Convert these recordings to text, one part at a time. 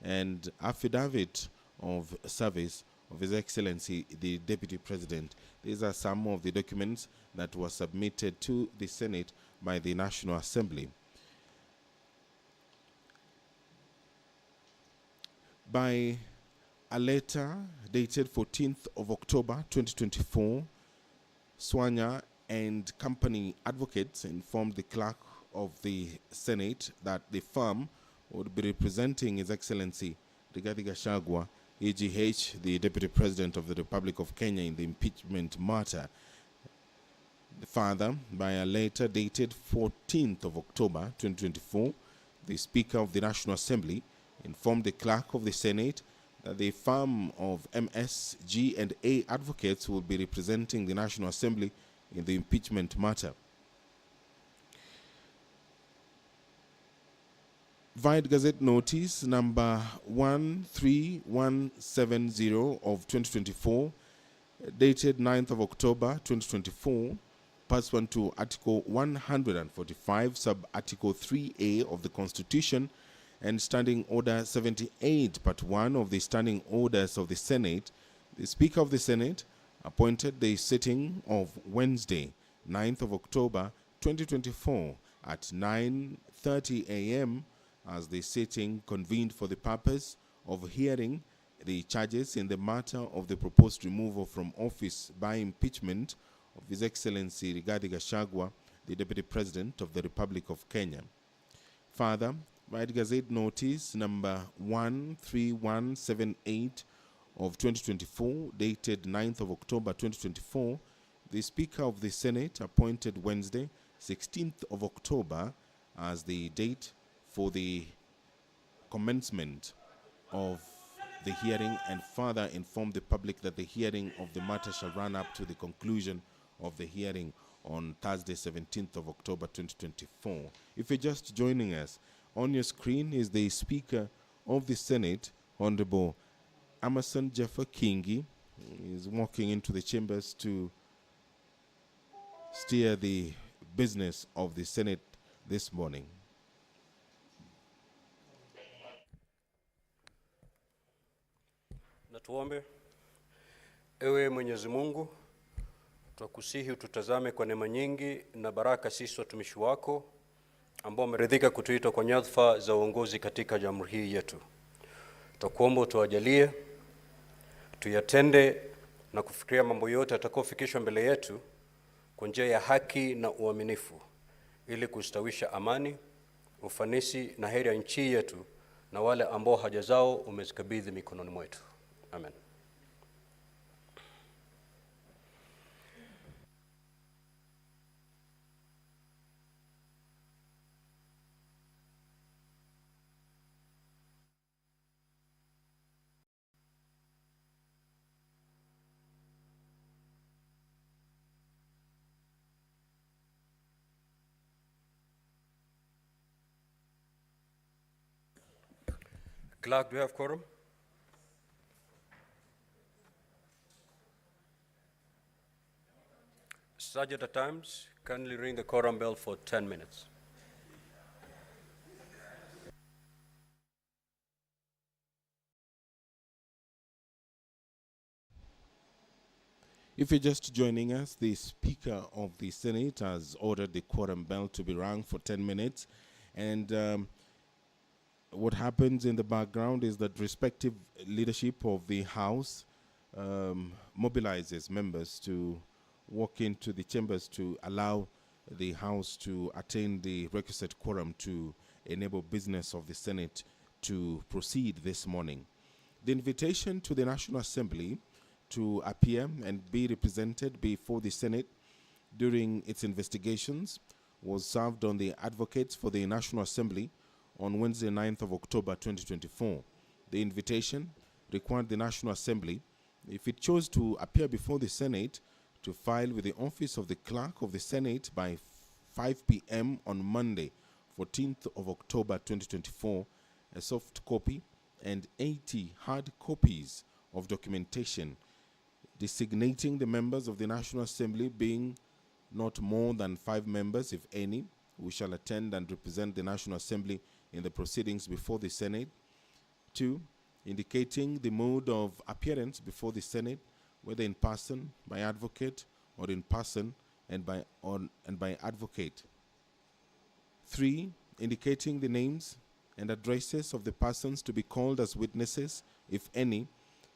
and affidavit of service of His Excellency the Deputy President. These are some of the documents that were submitted to the Senate by the National Assembly. By a letter dated 14th of October 2024, Swanya and company advocates informed the clerk of the Senate that the firm would be representing His Excellency Gachagua'S, EGH, the Deputy President of the Republic of Kenya, in the impeachment matter. Further, by a letter dated 14th of October 2024, the Speaker of the National Assembly informed the clerk of the Senate that the firm of MSG&A advocates will be representing the National Assembly in the impeachment matter. Via Gazette Notice number 13170 of 2024, dated 9th of October 2024, pursuant to Article 145, Sub-Article 3A of the Constitution, and Standing Order 78, Part 1 of the Standing Orders of the Senate, the Speaker of the Senate appointed the sitting of Wednesday, 9th of October 2024 at 9:30 a.m. as the sitting convened for the purpose of hearing the charges in the matter of the proposed removal from office by impeachment of His Excellency Rigathi Gachagua, the Deputy President of the Republic of Kenya. Further, by Gazette Notice number 13178 of 2024, dated 9th of October 2024, the Speaker of the Senate appointed Wednesday, 16th of October, as the date for the commencement of the hearing, and further informed the public that the hearing of the matter shall run up to the conclusion of the hearing on Thursday, 17th of October 2024. If you're just joining us, on your screen is the Speaker of the Senate, Honorable Amason Jeffer Kingi. He is walking into the chambers to steer the business of the Senate this morning. Na tuombe. Ewe Mwenyezi Mungu, twakusihi ututazame kwa neema nyingi na baraka sisi watumishi wako ambao wameridhika kutuita kwa nyadhifa za uongozi katika jamhuri hii yetu. Twakuomba tuwajalie tuyatende na kufikiria mambo yote yatakayofikishwa mbele yetu kwa njia ya haki na uaminifu, ili kustawisha amani, ufanisi na heri ya nchi yetu na wale ambao haja zao umezikabidhi mikononi mwetu. Amen. Clerk, do you have quorum? Sergeant at times, kindly ring the quorum bell for 10 minutes. If you're just joining us, the Speaker of the Senate has ordered the quorum bell to be rung for 10 minutes. And what happens in the background is that respective leadership of the House mobilizes members to walk into the chambers to allow the House to attain the requisite quorum to enable business of the Senate to proceed this morning. The invitation to the National Assembly to appear and be represented before the Senate during its investigations was served on the advocates for the National Assembly on Wednesday, 9th of October 2024. The invitation required the National Assembly, if it chose to appear before the Senate, to file with the Office of the Clerk of the Senate by 5 p.m. on Monday, 14th of October 2024, a soft copy and 80 hard copies of documentation designating the members of the National Assembly, being not more than 5 members, if any, who shall attend and represent the National Assembly in the proceedings before the Senate, 2, indicating the mode of appearance before the Senate, whether in person, by advocate, or in person and by advocate. 3, indicating the names and addresses of the persons to be called as witnesses, if any,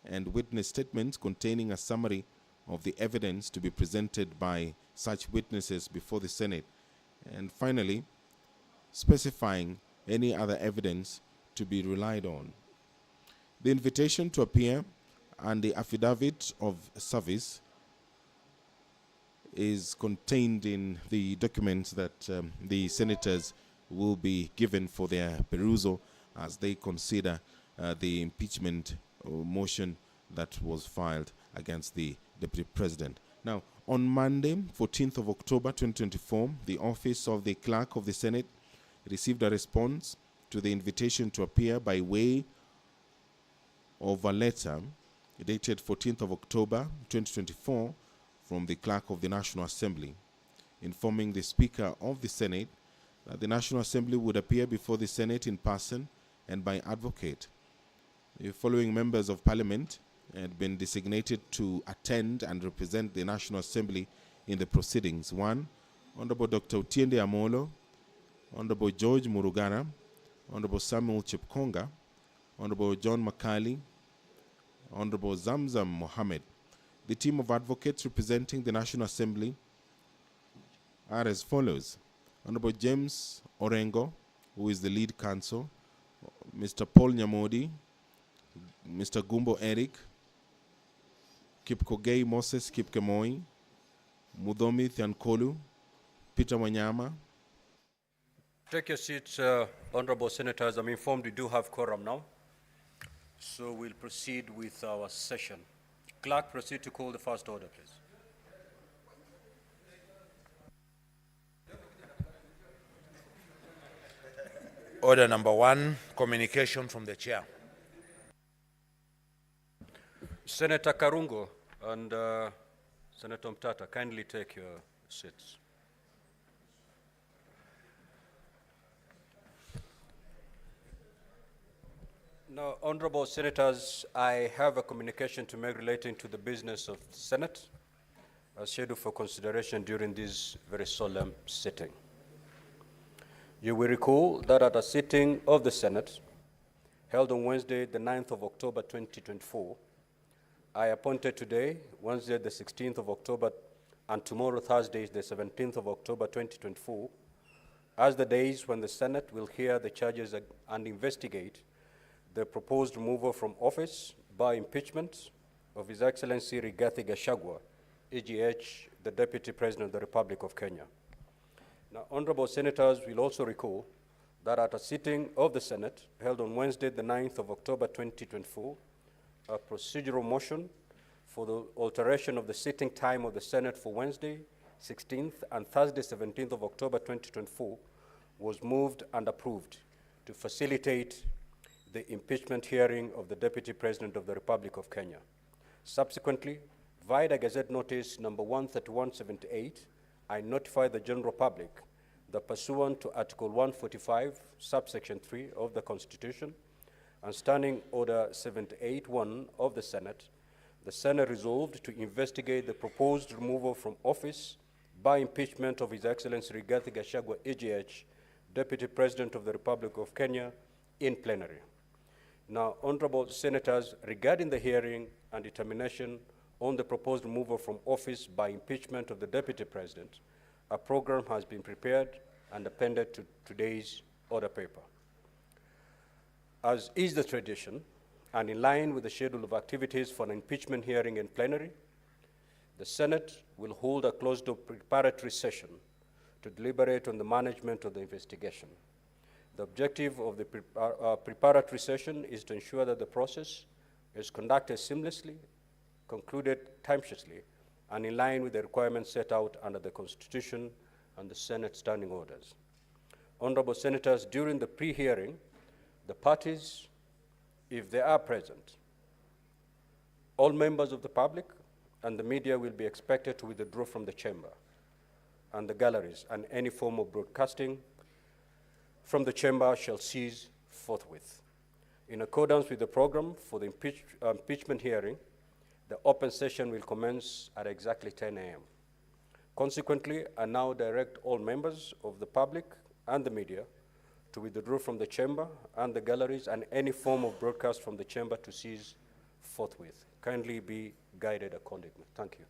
and witness statements containing a summary of the evidence to be presented by such witnesses before the Senate. And finally, specifying any other evidence to be relied on. The invitation to appear and the affidavit of service is contained in the documents that the senators will be given for their perusal as they consider the impeachment motion that was filed against the Deputy President. Now, on Monday, 14th of October 2024, the Office of the Clerk of the Senate received a response to the invitation to appear by way of a letter dated 14th of October 2024 from the Clerk of the National Assembly, informing the Speaker of the Senate that the National Assembly would appear before the Senate in person and by advocate. The following members of Parliament had been designated to attend and represent the National Assembly in the proceedings. 1, Honorable Dr. Utiende Amolo, Honorable George Murugara, Honorable Samuel Chepkonga, Honorable John Makali, Honorable Zamzam Mohammed. The team of advocates representing the National Assembly are as follows: Honorable James Orengo, who is the lead counsel, Mr. Paul Nyamodi, Mr. Gumbo Eric, Kipkogei Moses Kipkemoi, Mudomi Thiankolu, Peter Wanyama. Take your seats, honorable senators. I'm informed we do have quorum now, so we'll proceed with our session. Clerk, proceed to call the first order, please. Order number 1, communication from the chair. Senator Karungo and Senator Mtata, kindly take your seats. Now, honorable senators, I have a communication to make relating to the business of the Senate, as scheduled for consideration during this very solemn sitting. You will recall that at a sitting of the Senate held on Wednesday, the 9th of October 2024, I appointed today, Wednesday, the 16th of October, and tomorrow, Thursday, the 17th of October 2024, as the days when the Senate will hear the charges and investigate the proposed removal from office by impeachment of His Excellency Rigathi Gachagua, EGH, the Deputy President of the Republic of Kenya. Now, honorable senators will also recall that at a sitting of the Senate held on Wednesday, the 9th of October 2024, a procedural motion for the alteration of the sitting time of the Senate for Wednesday, 16th and Thursday, 17th of October 2024 was moved and approved to facilitate the impeachment hearing of the Deputy President of the Republic of Kenya. Subsequently, via the Gazette Notice number 13178, I notify the general public that pursuant to Article 145, subsection 3 of the Constitution, and Standing Order 78-1 of the Senate resolved to investigate the proposed removal from office by impeachment of His Excellency Rigathi Gachagua, EGH, Deputy President of the Republic of Kenya, in plenary. Now, honorable senators, regarding the hearing and determination on the proposed removal from office by impeachment of the Deputy President, a program has been prepared and appended to today's order paper. As is the tradition, and in line with the schedule of activities for an impeachment hearing in plenary, the Senate will hold a closed-door preparatory session to deliberate on the management of the investigation. The objective of the preparatory session is to ensure that the process is conducted seamlessly, concluded timely, and in line with the requirements set out under the Constitution and the Senate standing orders. Honorable senators, during the pre-hearing, the parties, if they are present, all members of the public and the media will be expected to withdraw from the chamber and the galleries, and any form of broadcasting from the chamber shall cease forthwith. In accordance with the program for the impeachment hearing, the open session will commence at exactly 10 a.m. Consequently, I now direct all members of the public and the media to withdraw from the chamber and the galleries, and any form of broadcast from the chamber to cease forthwith. Kindly be guided accordingly. Thank you.